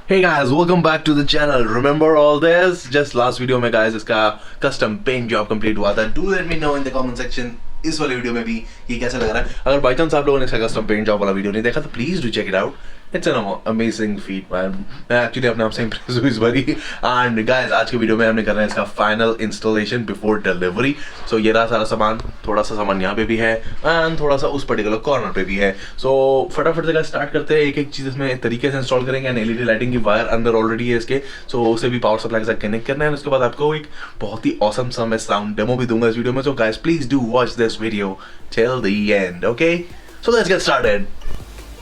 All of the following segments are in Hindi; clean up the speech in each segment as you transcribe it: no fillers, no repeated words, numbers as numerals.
Hey guys, welcome back to the channel. Remember all this? Just last video में guys इसका custom paint job complete हुआ था. Do let me know in the comment section इस वाले वीडियो में भी ये कैसा लग रहा है. अगर बाई चांस आप लोगों ने इसका custom paint job वाला वीडियो नहीं देखा तो please do check it out. It's an amazing feat man. मैं एक्चुअली अपने आप से इंप्रेस हुई इस बारी. एंड गाइस आज के वीडियो में हमने करना है इसका फाइनल इंस्टॉलेशन बिफोर डिलीवरी. सो ये रहा सारा सामान. थोड़ा सा सामान यहाँ पे भी है एंड थोड़ा सा उस पर्टिकुलर कॉर्नर पे भी है. सो फटाफट से स्टार्ट करते हैं. एक एक चीज़ इसमें तरीके से इंस्टॉल करेंगे. एंड एलईडी लाइटिंग की वायर अंदर ऑलरेडी है इसके. सो उसे भी पावर सप्लाई के साथ कनेक्ट करना है. उसके बाद आपको एक बहुत ही ऑसम सा मैं साउंड डेमो भी दूंगा इस वीडियो में. So guys please do watch this video till the end. Okay, so let's get started.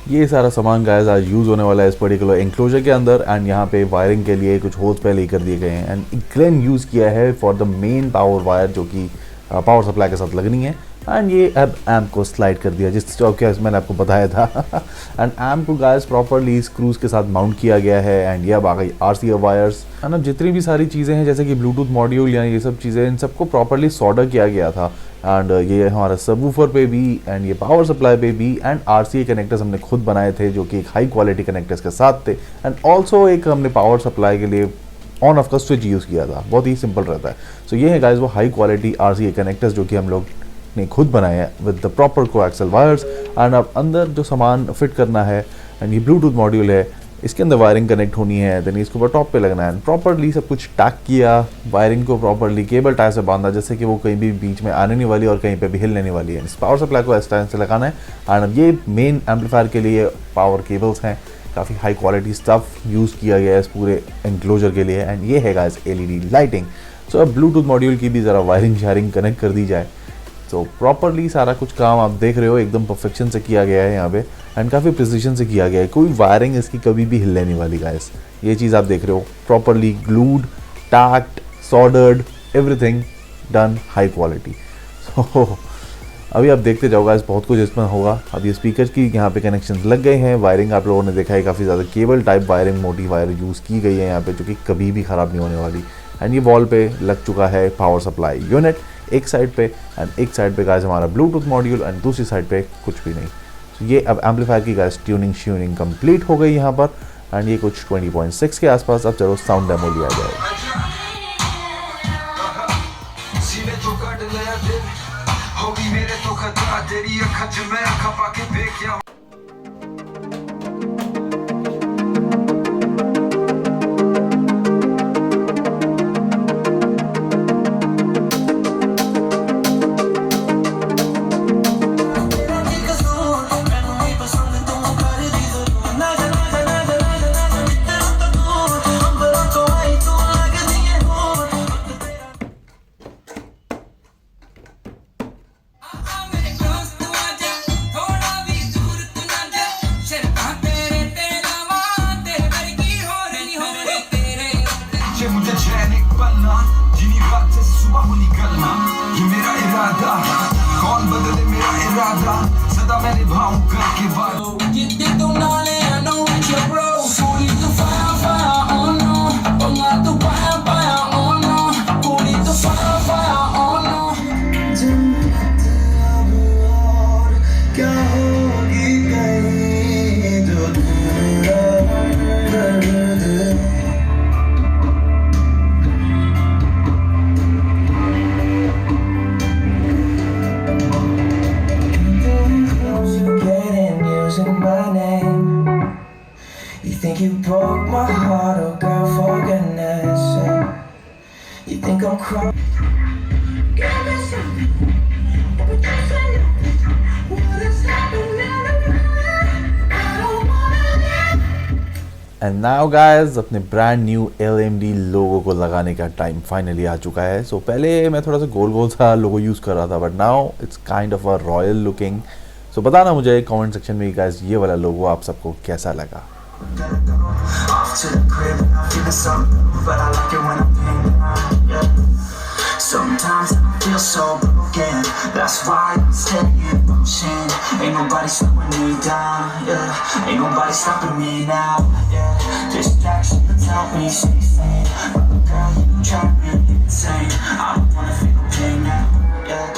ये सारा सामान गाइस आज यूज़ होने वाला है इस पर्टिकुलर एंक्लोजर के अंदर. एंड यहाँ पे वायरिंग के लिए कुछ होल्स पहले ही कर दिए गए हैं. एंड इक्लेन यूज़ किया है for the main power wire जो कि पावर सप्लाई के साथ लगनी है. एंड ये अब एम्प को स्लाइड कर दिया जिस जो कि मैंने आपको बताया था. एंड एम्प को गाइस प्रॉपरली स्क्रूज के साथ माउंट किया गया है. एंड ये अब आ गई RCA वायर्स. एंड अब जितनी भी सारी चीज़ें हैं जैसे कि ब्लूटूथ मॉड्यूल या ये सब चीज़ें इन सबको प्रॉपरली सॉल्डर किया गया था. एंड ये हमारा सबवूफर पे भी एंड ये पावर सप्लाई पे भी. एंड RCA कनेक्टर्स हमने खुद बनाए थे जो कि एक हाई क्वालिटी कनेक्टर्स के साथ थे. एंड ऑल्सो एक हमने पावर सप्लाई के लिए ऑन ऑफ का स्विच यूज़ किया था. बहुत ही सिंपल रहता है. सो ये है गाइस वो हाई क्वालिटी RCA कनेक्टर्स जो कि हम लोग ने खुद बनाया है with the proper coaxial wires. And अब अंदर जो सामान फिट करना है एंड ये ब्लूटूथ मॉड्यूल है इसके अंदर वायरिंग कनेक्ट होनी है. देन इसके ऊपर टॉप पे लगना है. प्रॉपरली सब कुछ टैक किया. वायरिंग को प्रॉपरली केबल टाई से बांधा जैसे कि वो कहीं भी बीच में आने नहीं वाली और कहीं पे भी हिलने नहीं वाली है. इस पावर सप्लाई को इस टाइम से लगाना है. एंड अब ये मेन एम्पलीफायर के लिए पावर केबल्स हैं. काफ़ी हाई क्वालिटी स्टफ यूज़ किया गया है इस पूरे एंक्लोजर के लिए. एंड ये है गाइस LED लाइटिंग. सो अब ब्लूटूथ मॉड्यूल की भी ज़रा वायरिंग शायरिंग कनेक्ट कर दी जाए. तो प्रॉपरली सारा कुछ काम आप देख रहे हो एकदम परफेक्शन से किया गया है यहाँ पे. एंड काफ़ी प्रिसीजन से किया गया है. कोई वायरिंग इसकी कभी भी हिलने नहीं वाली गाइस. ये चीज़ आप देख रहे हो properly glued, tacked, soldered, everything done high quality. So अभी आप देखते जाओ गाइस बहुत कुछ इसमें होगा. अब ये स्पीकर्स की यहाँ पे कनेक्शंस लग गए हैं. वायरिंग आप लोगों ने देखा है काफ़ी ज़्यादा केबल टाइप वायरिंग मोटी वायर यूज़ की गई है यहाँ पे जो कि कभी भी ख़राब नहीं होने वाली. एंड ये वॉल पे लग चुका है पावर सप्लाई यूनिट एक साइड पे. एंड एक साइड पे गाइस हमारा ब्लूटूथ मॉड्यूल एंड दूसरी साइड पे कुछ भी नहीं. तो ये अब एम्पलीफायर की गाइस ट्यूनिंग कंप्लीट हो गई यहाँ पर. एंड ये कुछ 20.6 के आसपास. अब चलो साउंड डेमो लिया जाए. You broke my heart, oh girl, for goodness sake. You think I'm crying? And now guys अपने ब्रांड न्यू LMD लोगो को लगाने का टाइम फाइनली आ चुका है. सो पहले मैं थोड़ा सा गोल गोल सा लोगो यूज़ कर रहा था but now it's kind of a royal looking. So बताना मुझे कमेंट सेक्शन में गाइस ये वाला लोगो आप सबको कैसा लगा. Sometimes I feel so broken. That's why I stay in motion. Ain't nobody slowing me down. Yeah, ain't nobody stopping me now. Yeah, distractions help me stay sane. But girl, you drive me insane. I don't wanna feel no pain now. Yeah.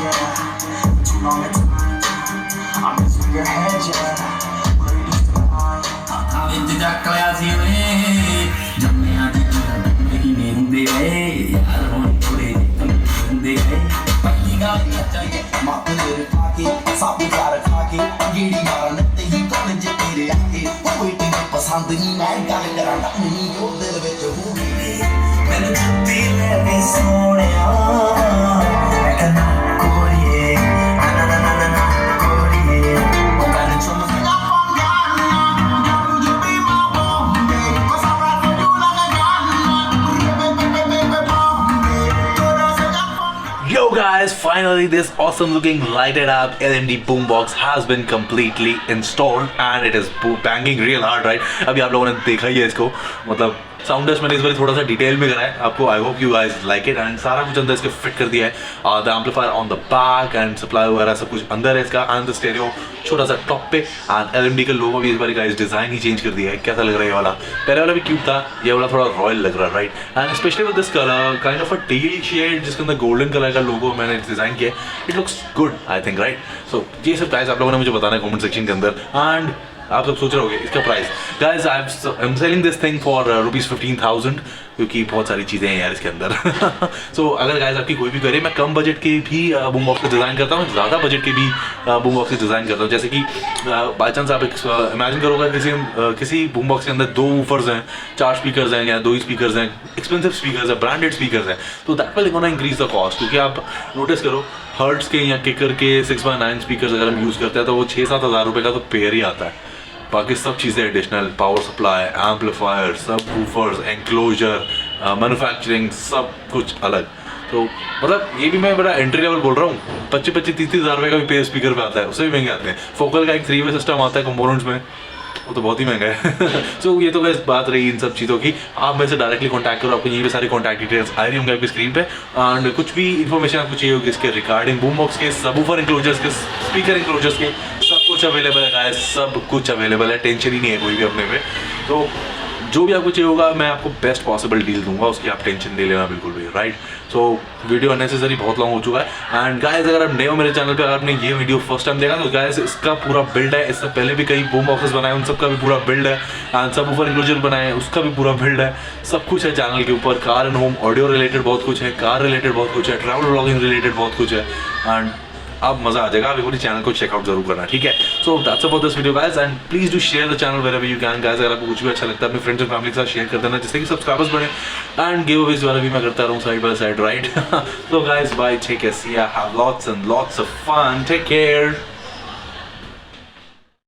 yeah. Too long a time, I'm missing your head, yeah. Where you used to lie. इंतजार कया सी में जम्मे आती नहीं में हुंदे गए यार होने थोड़े हुंदे गए पहली गाली चाहिए माथे मेरे पाके साबु कार खाके गेड़ी मारन ते ही कॉलेज तेरे आके कोई तेरे पसंद नहीं मैं गल करांगा नहीं ओ दिल विच हो गई मैनू जुत्ती लगे सोहणिया मैं कहना कोरिए ना ना ना ना ना कोरिए ओ गल चुम Yo guys, finally this awesome looking lighted up LMD Boombox has been completely installed and it is banging real hard, right? अभी आप लोगों ने देखा ही है इसको, मतलब साउंड टेस्ट मैंने इस बार थोड़ा सा डिटेल में करा है आपको. I hope you guys like it and सारा कुछ अंदर इसके फिट कर दिया है. The amplifier on the back and supply वगैरह सब कुछ अंदर है इसका एंड द स्टेरियो छोटा सा टॉप पे एंड LMD का लोगो भी इस बार गाइस डिजाइन ही चेंज कर दिया है. कैसा लग रहा है ये वाला? पहले वाला भी क्यूट था, ये वाला थोड़ा रॉयल लग रहा है, right? And specially with this colour kind of a teal shade जिसके अंदर गोल्डन कलर का लोगो मैंने डिजाइन किया. It looks good I think, right? So ये सब गाइस आप लोगों ने मुझे बताना है कमेंट सेक्शन के अंदर. एंड आप सब सोच रहे होंगे इसका price. Guys I am selling this thing for ₹15,000 क्योंकि बहुत सारी चीज़ें हैं यार इसके अंदर. सो अगर गाइस आपकी कोई भी करे, मैं कम बजट के भी बूमबॉक्स डिज़ाइन करता हूँ, ज़्यादा बजट के भी बूमबॉक्स डिज़ाइन करता हूँ. जैसे कि बाई चांस आप इमेजिन करोगा किसी बूमबॉक्स के अंदर 2 वूफर्स हैं, 4 स्पीकर्स हैं या 2 ही स्पीकर्स हैं, एक्सपेंसिव स्पीकर्स हैं, ब्रांडेड स्पीकर्स हैं, तो that will gonna increase the cost. क्योंकि आप नोटिस करो हर्ट्स के या किकर के 6x9 स्पीकर्स अगर हम यूज़ करते हैं तो वो 6-7 हज़ार रुपये का तो पेयर ही आता है. बाकी सब चीज़ें additional, power supply, amplifier, subwoofers, enclosure, manufacturing, सब कुछ अलग. तो मतलब ये भी मैं बड़ा एंट्री लेवल बोल रहा हूँ. 25-30 हज़ार रुपये का भी पेयर स्पीकर पे आता है, उससे भी महंगे आते हैं. फोकल का एक 3-वे सिस्टम आता है कंपोनेंट्स में, वो तो बहुत ही महंगा है. सो ये तो बस बात रही इन सब चीज़ों की. आप मेरे से डायरेक्टली कॉन्टैक्ट करो, आपको यहीं पे सारी कॉन्टैक्ट डिटेल्स आ रही होंगे आपकी स्क्रीन पे. एंड कुछ भी इन्फॉर्मेशन आपको चाहिए होगी इसके रिगार्डिंग बूमबॉक्स के, सबवूफर इंक्लोजर्स के, स्पीकर इंक्लोजर्स के, सब कुछ अवेलेबल है गाइस, सब कुछ अवेलेबल है. टेंशन ही नहीं है कोई भी अपने पे. तो जो भी आपको चाहिए होगा मैं आपको बेस्ट पॉसिबल डील दूंगा, उसकी आप टेंशन ले लेना बिल्कुल भी, राइट? सो वीडियो अननेसेसरी बहुत लॉन्ग हो चुका है. एंड गाइस अगर आप नए हो मेरे चैनल पे, अगर आपने ये वीडियो फर्स्ट टाइम देखा तो गाइस इसका पूरा बिल्ड है. इससे पहले भी कई बूम बॉक्सेस बनाए, उन सबका भी पूरा बिल्ड है. एंड सबवूफर इंक्लोजर बनाए, उसका भी पूरा बिल्ड है. सब कुछ है चैनल के ऊपर. Car and home audio related बहुत कुछ है, कार रिलेटेड बहुत कुछ है, ट्रैवल व्लॉगिंग रिलेटेड बहुत कुछ है. एंड अब मजा आ जाएगा. आप एक चैनल को चेकआउट जरूर करना, ठीक है? So that's about this video guys and please do share the channel wherever you can guys. अगर आपको कुछ भी अच्छा लगता है अपने फ्रेंड्स एंड फैमिली के साथ शेयर कर देना जिससे कि सब्सक्राइबर्स बढ़े. एंड गिव अवेज वाला भी मैं करता रहूँ side by side, right? So guys bye, take care, see you, have lots and lots of fun, take care.